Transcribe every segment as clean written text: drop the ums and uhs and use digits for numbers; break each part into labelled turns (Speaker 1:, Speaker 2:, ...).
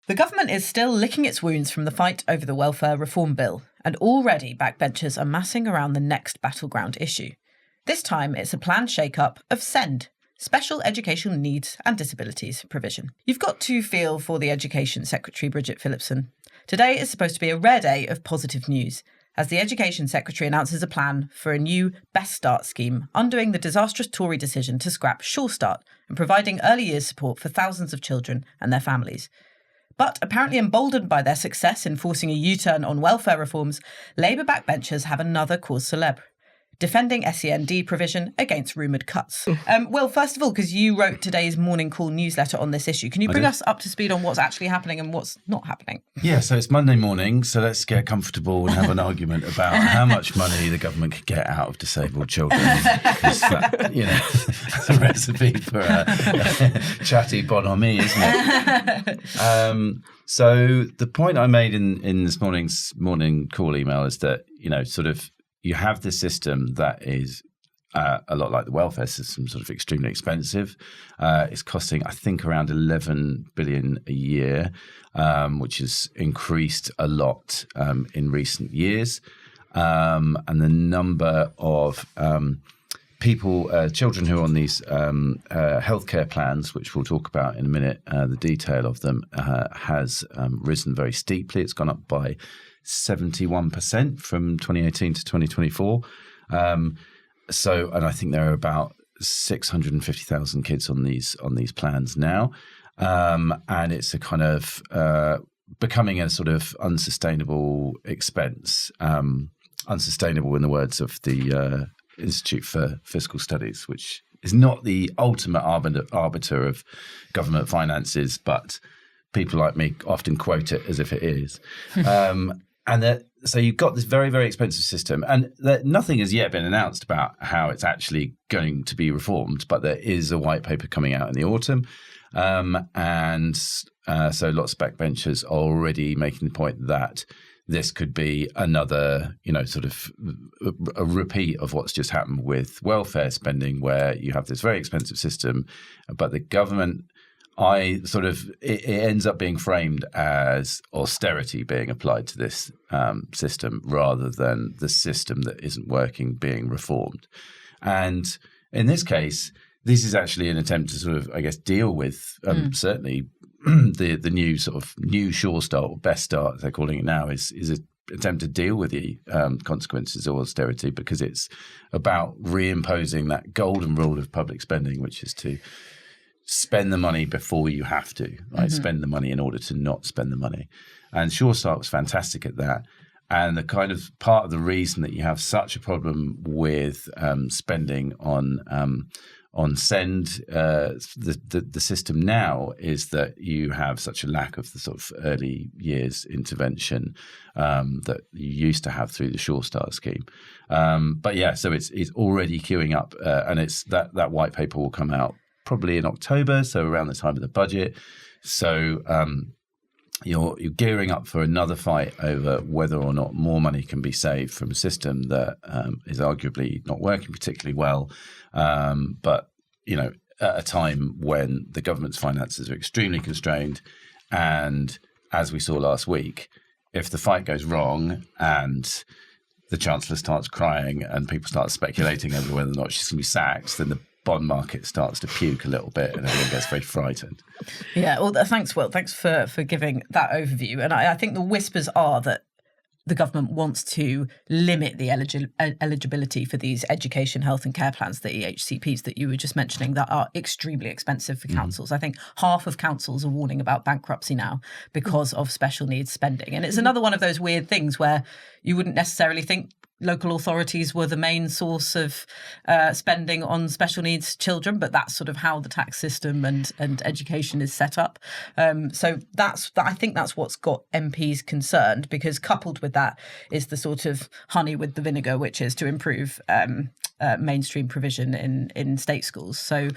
Speaker 1: The government is still licking its wounds from the fight over the welfare reform bill, and already backbenchers are massing around the next battleground issue. This time it's a planned shake-up of SEND, Special Educational Needs and Disabilities Provision. You've got to feel for the Education Secretary Bridget Phillipson. Today is supposed to be a rare day of positive news, as the Education Secretary announces a plan for a new Best Start scheme, undoing the disastrous Tory decision to scrap Sure Start and providing early years support for thousands of children and their families. But apparently emboldened by their success in forcing a U-turn on welfare reforms, Labour backbenchers have another cause célèbre: defending SEND provision against rumoured cuts. Well, first of all, because you wrote today's Morning Call newsletter on this issue, can you bring us up to speed on what's actually happening and what's not happening?
Speaker 2: Yeah, so it's Monday morning, so let's get comfortable and have an argument about how much money the government could get out of disabled children. Because that, that's a recipe for a chatty bonhomie, isn't it? So the point I made in this morning's Morning Call email is that, you have this system that is a lot like the welfare system, sort of extremely expensive. It's costing, I think, around 11 billion a year, which has increased a lot in recent years. And the number of children who are on these healthcare plans, which we'll talk about in a minute, the detail of them has risen very steeply. It's gone up by 71% from 2018 to 2024. And I think there are about 650,000 kids on these plans now. And it's a kind of becoming a sort of unsustainable expense, unsustainable in the words of the Institute for Fiscal Studies, which is not the ultimate arbiter of government finances, but people like me often quote it as if it is. So you've got this very, very expensive system, and nothing has yet been announced about how it's actually going to be reformed, but there is a white paper coming out in the autumn. So lots of backbenchers are already making the point that this could be another, sort of a repeat of what's just happened with welfare spending, where you have this very expensive system, but the government, it ends up being framed as austerity being applied to this system rather than the system that isn't working being reformed. And in this case, this is actually an attempt to sort of, I guess, deal with certainly the new sort of new Sure Start or Best Start, as they're calling it now, is an attempt to deal with the consequences of austerity, because it's about reimposing that golden rule of public spending, which is to spend the money before you have to, right? Mm-hmm. Spend the money in order to not spend the money. And Sure Start was fantastic at that. And the kind of part of the reason that you have such a problem with spending on SEND, the system now, is that you have such a lack of the sort of early years intervention that you used to have through the Sure Start scheme. So it's already queuing up, and it's that white paper will come out probably in October, so around the time of the budget. So you're gearing up for another fight over whether or not more money can be saved from a system that is arguably not working particularly well. But at a time when the government's finances are extremely constrained, and as we saw last week, if the fight goes wrong and the Chancellor starts crying and people start speculating over whether or not she's going to be sacked, then the bond market starts to puke a little bit and everyone gets very frightened. Yeah,
Speaker 1: well, thanks, Will. Thanks for giving that overview. And I think the whispers are that the government wants to limit the eligibility for these education, health and care plans, the EHCPs that you were just mentioning, that are extremely expensive for councils. I think half of councils are warning about bankruptcy now because of special needs spending. And it's another one of those weird things where you wouldn't necessarily think local authorities were the main source of spending on special needs children, but that's sort of how the tax system and education is set up. So I think that's what's got MPs concerned, because coupled with that is the sort of honey with the vinegar, which is to improve mainstream provision in state schools. So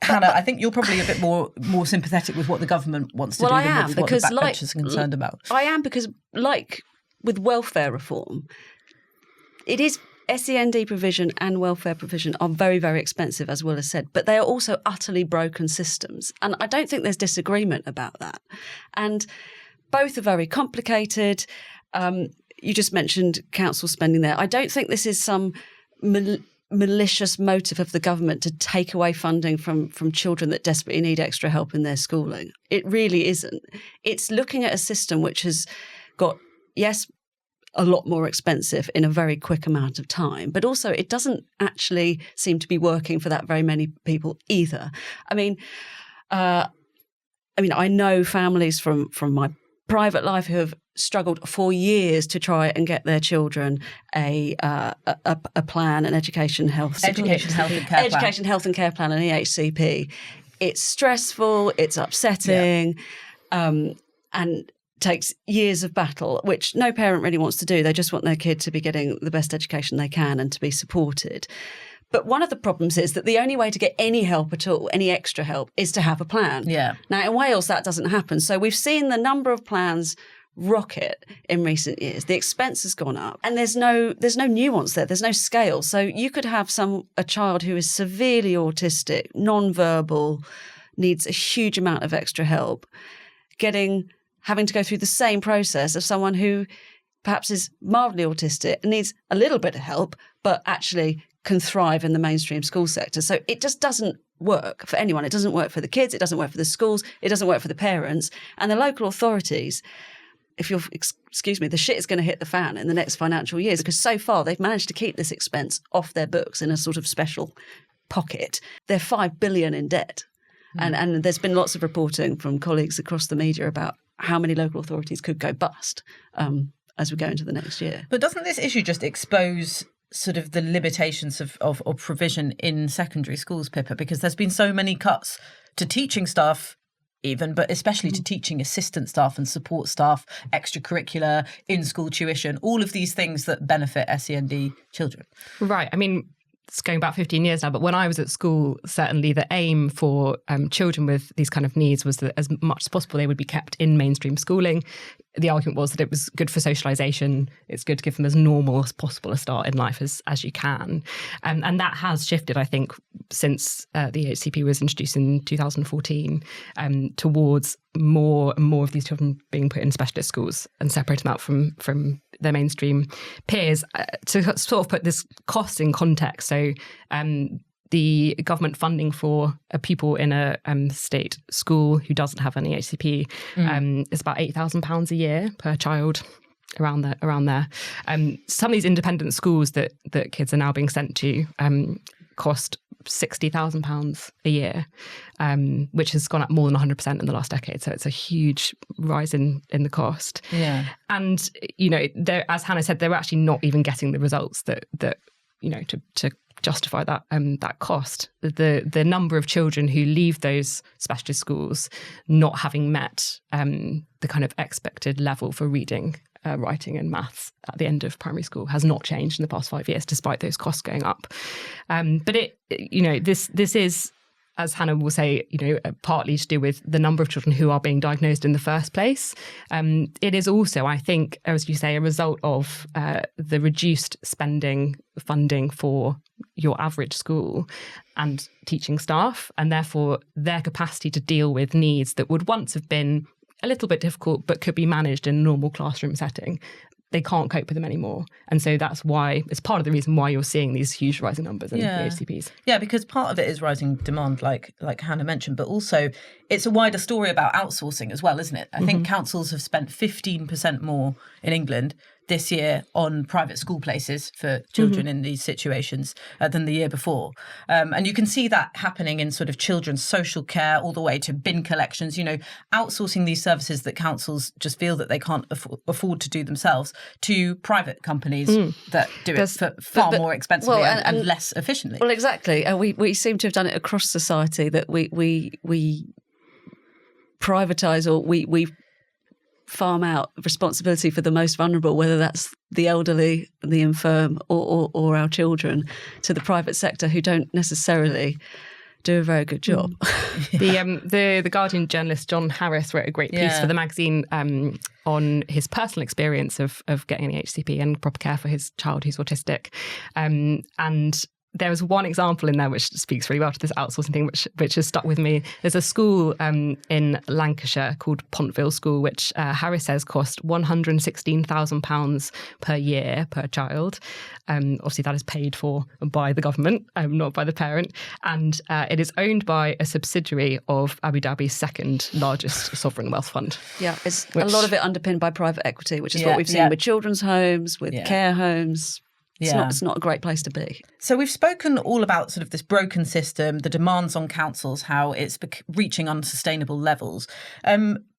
Speaker 1: Hannah, I think you're probably a bit more sympathetic with what the government wants to do than what the backbenchers are concerned about.
Speaker 3: I am, because like with welfare reform, it is SEND provision and welfare provision are very, very expensive, as Will has said, but they are also utterly broken systems. And I don't think there's disagreement about that. And both are very complicated. You just mentioned council spending there. I don't think this is some malicious motive of the government to take away funding from children that desperately need extra help in their schooling. It really isn't. It's looking at a system which has got, yes, a lot more expensive in a very quick amount of time, but also it doesn't actually seem to be working for that very many people either. I mean, I know families from my private life who have struggled for years to try and get their children a plan, an education, health and care plan, an EHCP. It's stressful, it's upsetting, and takes years of battle, which no parent really wants to do. They just want their kid to be getting the best education they can and to be supported. But one of the problems is that the only way to get any help at all, any extra help, is to have a plan.
Speaker 1: Yeah.
Speaker 3: Now, in Wales, that doesn't happen. So we've seen the number of plans rocket in recent years. The expense has gone up and there's no nuance there. There's no scale. So you could have a child who is severely autistic, non-verbal, needs a huge amount of extra help, having to go through the same process of someone who perhaps is mildly autistic and needs a little bit of help, but actually can thrive in the mainstream school sector. So it just doesn't work for anyone. It doesn't work for the kids. It doesn't work for the schools. It doesn't work for the parents. And the local authorities, the shit is going to hit the fan in the next financial years, because so far they've managed to keep this expense off their books in a sort of special pocket. They're 5 billion in debt. And there's been lots of reporting from colleagues across the media about how many local authorities could go bust as we go into the next year.
Speaker 1: But doesn't this issue just expose sort of the limitations of provision in secondary schools, Pippa? Because there's been so many cuts to teaching staff even, but especially to teaching assistant staff and support staff, extracurricular, in-school tuition, all of these things that benefit SEND children.
Speaker 4: Right. I mean, it's going back 15 years now, but when I was at school, certainly the aim for children with these kind of needs was that as much as possible they would be kept in mainstream schooling. The argument was that it was good for socialisation. It's good to give them as normal as possible a start in life as you can. And that has shifted, I think, since the EHCP was introduced in 2014 towards more and more of these children being put in specialist schools and separate them out from their mainstream peers. To sort of put this cost in context, so the government funding for a pupil in a state school who doesn't have an EHCP is about £8,000 a year per child, around there. Some of these independent schools that kids are now being sent to cost £60,000 a year, which has gone up more than 100% in the last decade. So it's a huge rise in the cost.
Speaker 1: Yeah.
Speaker 4: And, as Hannah said, they're actually not even getting the results that to justify that cost. The number of children who leave those specialist schools not having met the kind of expected level for reading, writing and maths at the end of primary school has not changed in the past 5 years, despite those costs going up. But this is, as Hannah will say, partly to do with the number of children who are being diagnosed in the first place. It is also, I think, as you say, a result of the reduced funding for your average school and teaching staff, and therefore their capacity to deal with needs that would once have been a little bit difficult but could be managed in a normal classroom setting. They can't cope with them anymore. And so that's why, it's part of the reason why you're seeing these huge rising numbers in HCPs.
Speaker 1: Yeah, because part of it is rising demand, like Hannah mentioned, but also it's a wider story about outsourcing as well, isn't it? I think councils have spent 15% more in England this year on private school places for children in these situations than the year before. And you can see that happening in sort of children's social care all the way to bin collections, outsourcing these services that councils just feel that they can't afford to do themselves to private companies that do it for far more expensively and less efficiently.
Speaker 3: Well, exactly. We seem to have done it across society, that we privatise or we farm out responsibility for the most vulnerable, whether that's the elderly, the infirm or our children, to the private sector who don't necessarily do a very good job.
Speaker 4: The Guardian journalist John Harris wrote a great piece for the magazine on his personal experience of getting an HCP and proper care for his child who's autistic. And there was one example in there which speaks really well to this outsourcing thing, which has stuck with me. There's a school in Lancashire called Pontville School, which Harris says cost £116,000 per year per child. Obviously, that is paid for by the government, not by the parent. And it is owned by a subsidiary of Abu Dhabi's second largest sovereign wealth fund.
Speaker 3: Yeah, it's a lot of it underpinned by private equity, which is what we've seen with children's homes, with care homes. It's not a great place to be.
Speaker 1: So we've spoken all about sort of this broken system, the demands on councils, how it's reaching unsustainable levels.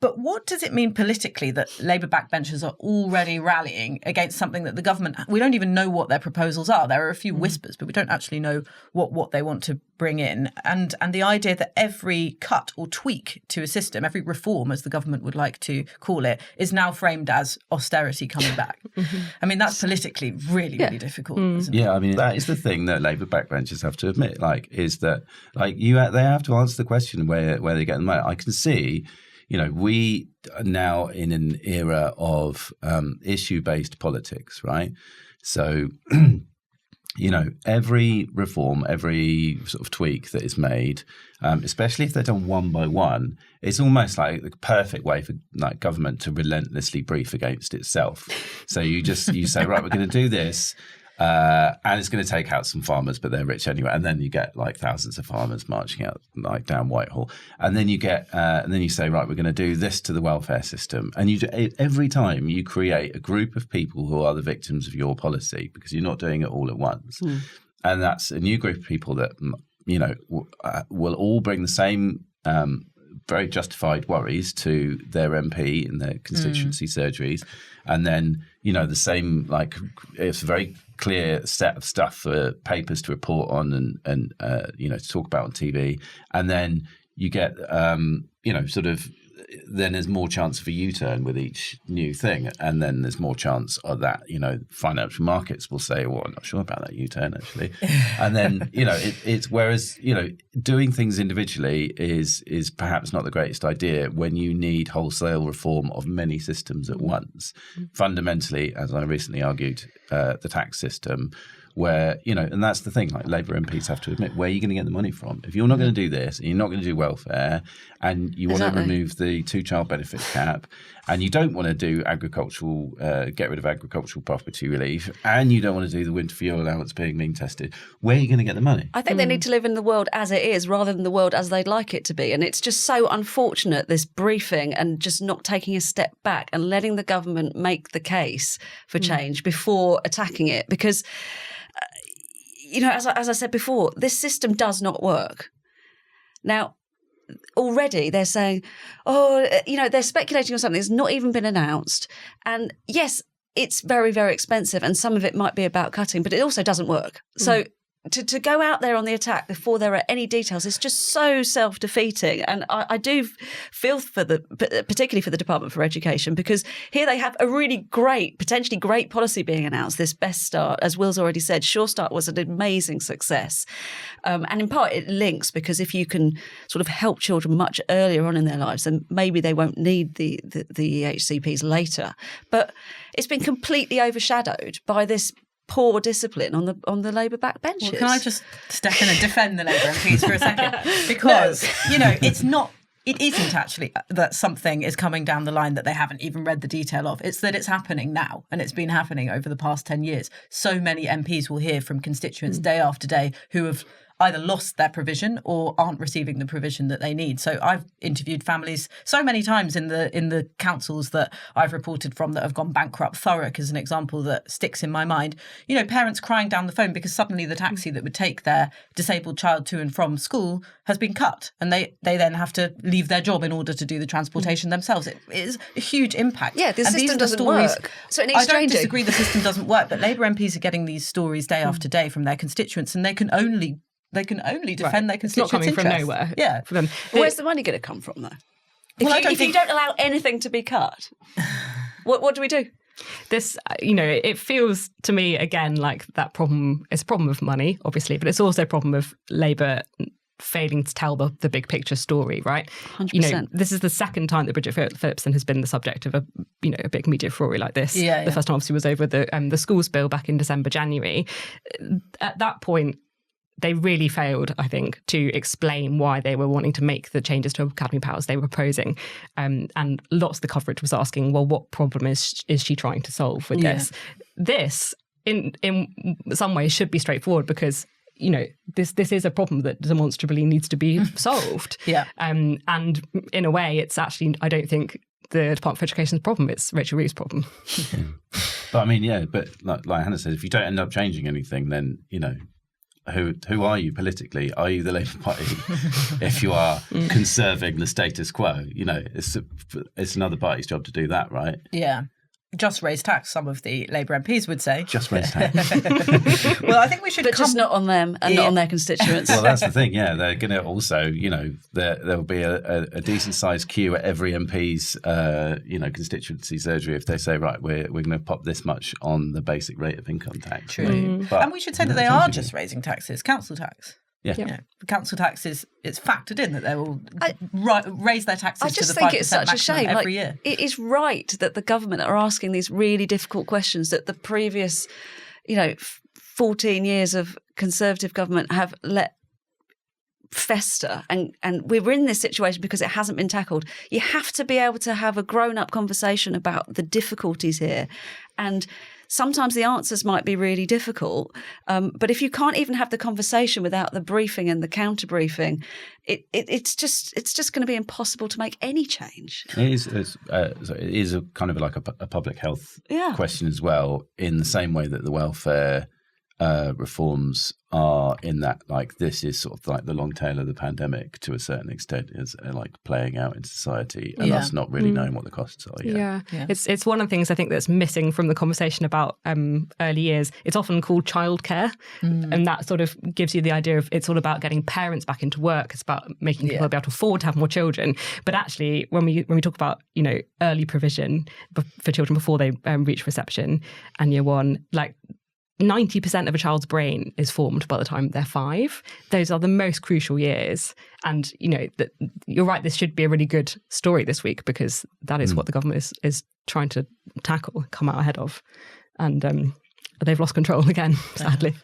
Speaker 1: But what does it mean politically that Labour backbenchers are already rallying against something that the government, we don't even know what their proposals are. There are a few whispers, but we don't actually know what they want to bring in. And the idea that every cut or tweak to a system, every reform, as the government would like to call it, is now framed as austerity coming back. I mean, that's politically really difficult, isn't it?
Speaker 2: Yeah, I mean, that is the thing that Labour backbenchers have to admit, is that they have to answer the question where they get the money. I can see, we are now in an era of issue-based politics, right? So, every reform, every sort of tweak that is made, especially if they're done one by one, it's almost like the perfect way for government to relentlessly brief against itself. So you say, right, we're going to do this. And it's going to take out some farmers, but they're rich anyway. And then you get thousands of farmers marching out down Whitehall. And then you get, and then you say, right, we're going to do this to the welfare system. And every time you create a group of people who are the victims of your policy, because you're not doing it all at once. And that's a new group of people that, will all bring the same very justified worries to their MP in their constituency surgeries. And then, the same, it's a very clear set of stuff for papers to report on and to talk about on TV. And then you get, then there's more chance of a U-turn with each new thing. And then there's more chance of that, financial markets will say, well, I'm not sure about that U-turn, actually. And then, it's whereas, doing things individually is perhaps not the greatest idea when you need wholesale reform of many systems at once. Fundamentally, as I recently argued, the tax system, where, and that's the thing, Labour MPs have to admit, where are you going to get the money from? If you're not going to do this, and you're not going to do welfare, and you want to remove the 2-child benefit cap, and you don't want to do get rid of agricultural property relief, and you don't want to do the winter fuel allowance being tested, where are you going to get the money?
Speaker 3: I think they need to live in the world as it is rather than the world as they'd like it to be. And it's just so unfortunate, this briefing, and just not taking a step back and letting the government make the case for change before attacking it. Because as I said before, this system does not work. Now, already they're saying, they're speculating on something that's not even been announced. And yes, it's very, very expensive, and some of it might be about cutting, but it also doesn't work. So to go out there on the attack before there are any details is just so self-defeating. And I do feel particularly for the Department for Education, because here they have a really potentially great policy being announced, this Best Start. As Will's already said, Sure Start was an amazing success. And in part it links, because if you can sort of help children much earlier on in their lives, then maybe they won't need the HCPs later. But it's been completely overshadowed by this poor discipline on the Labour backbenchers.
Speaker 1: Well, can I just step in and defend the Labour MPs for a second? Because, it isn't actually that something is coming down the line that they haven't even read the detail of. It's that it's happening now, and it's been happening over the past 10 years. So many MPs will hear from constituents day after day who have either lost their provision or aren't receiving the provision that they need. So I've interviewed families so many times in the councils that I've reported from that have gone bankrupt. Thurrock is an example that sticks in my mind. Parents crying down the phone because suddenly the taxi that would take their disabled child to and from school has been cut, and they then have to leave their job in order to do the transportation themselves. It is a huge impact.
Speaker 3: Yeah, the system doesn't work. So it needs changing.
Speaker 1: I don't disagree the system doesn't work, but Labour MPs are getting these stories day after day from their constituents, and they can only defend their constituents'
Speaker 4: It's not coming from nowhere.
Speaker 1: Yeah.
Speaker 4: For them.
Speaker 3: Where's the money going to come from, though? If you don't allow anything to be cut, what do we do?
Speaker 4: This, it feels to me, again, like that problem is a problem of money, obviously, but it's also a problem of Labour failing to tell the big picture story, right?
Speaker 3: 100%.
Speaker 4: You know, this is the second time that Bridget Phillipson has been the subject of a big media furore like this. The first time obviously was over the schools bill back in December, January. At that point, they really failed, I think, to explain why they were wanting to make the changes to academy powers they were proposing. And lots of the coverage was asking, well, what problem is she trying to solve with this? This, in some ways, should be straightforward because, you know, this is a problem that demonstrably needs to be solved. And in a way, it's actually, I don't think, the Department for Education's problem, it's Rachel Reeves' problem.
Speaker 2: But I mean, but like Hannah said, if you don't end up changing anything, then, you know, who are you politically? Are you the Labour Party? If you are conserving the status quo, you know, it's another party's job to do that, right?
Speaker 1: Yeah. Just raise tax, some of the Labour MPs would say.
Speaker 2: Just raise tax.
Speaker 1: Well, I think we should
Speaker 3: But just not on them and not on their constituents.
Speaker 2: Well, that's the thing, they're going to also, you know, there will be a decent-sized queue at every MP's, constituency surgery if they say, right, we're going to pop this much on the basic rate of income tax.
Speaker 1: True.
Speaker 2: But,
Speaker 1: and we should say that they are just raising taxes, council tax.
Speaker 2: Yeah.
Speaker 1: You know, the council tax it's factored in that they will raise their taxes to the 5%
Speaker 3: I just think it's such a shame.
Speaker 1: Every year.
Speaker 3: It is right that the government are asking these really difficult questions that the previous, 14 years of Conservative government have let fester, and we're in this situation because it hasn't been tackled. You have to be able to have a grown-up conversation about the difficulties here, and sometimes the answers might be really difficult, but if you can't even have the conversation without the briefing and the counter briefing, it's just going to be impossible to make any change.
Speaker 2: It is a kind of like a public health question as well, in the same way that the welfare reforms are, in that, like, this is sort of like the long tail of the pandemic to a certain extent, is like playing out in society and us not really knowing what the costs are yet.
Speaker 4: Yeah. It's one of the things I think that's missing from the conversation about early years. It's often called childcare, and that sort of gives you the idea of it's all about getting parents back into work. It's about making people be able to afford to have more children. But actually, when we talk about, you know, early provision for children before they reach reception and year one, like, 90% of a child's brain is formed by the time they're 5. Those are the most crucial years. And, you know, you're right, this should be a really good story this week because that is what the government is trying to come out ahead of. And they've lost control again, sadly.